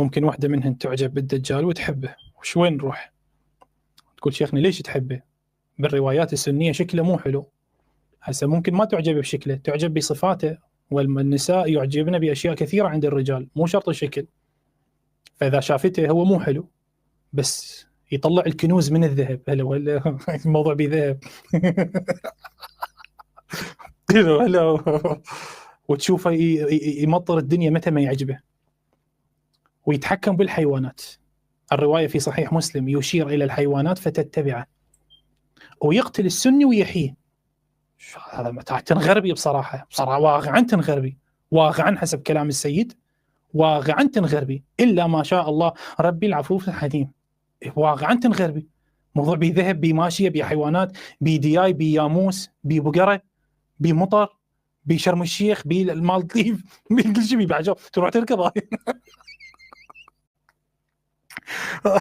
ممكن واحدة منهن تعجب بالدجال وتحبه، وش وين نروح؟ تقول شيخنا ليش تحبه؟ بالروايات السنية شكله مو حلو. هسه ممكن ما تعجب بشكله، تعجب بصفاته، والنساء يعجبن بأشياء كثيرة عند الرجال، مو شرط الشكل. فإذا شافته هو مو حلو بس يطلع الكنوز من الذهب، هلا ولا الموضوع بذهب هلا وتشوفه يمطر الدنيا متى ما يعجبه، ويتحكم بالحيوانات. الرواية في صحيح مسلم يشير إلى الحيوانات فتتبعه، ويقتل السني ويحييه. هذا تنغربي بصراحة واقعا تنغربي، واقعا حسب كلام السيد، واقعا تنغربي إلا ما شاء الله ربي العفو الحليم. واقعا تنغربي، موضوع بذهب بماشية بحيوانات، بدياي بياموس ببقرة بمطر بشرم الشيخ بالمالديف بكل شيء بعجب تروح تركض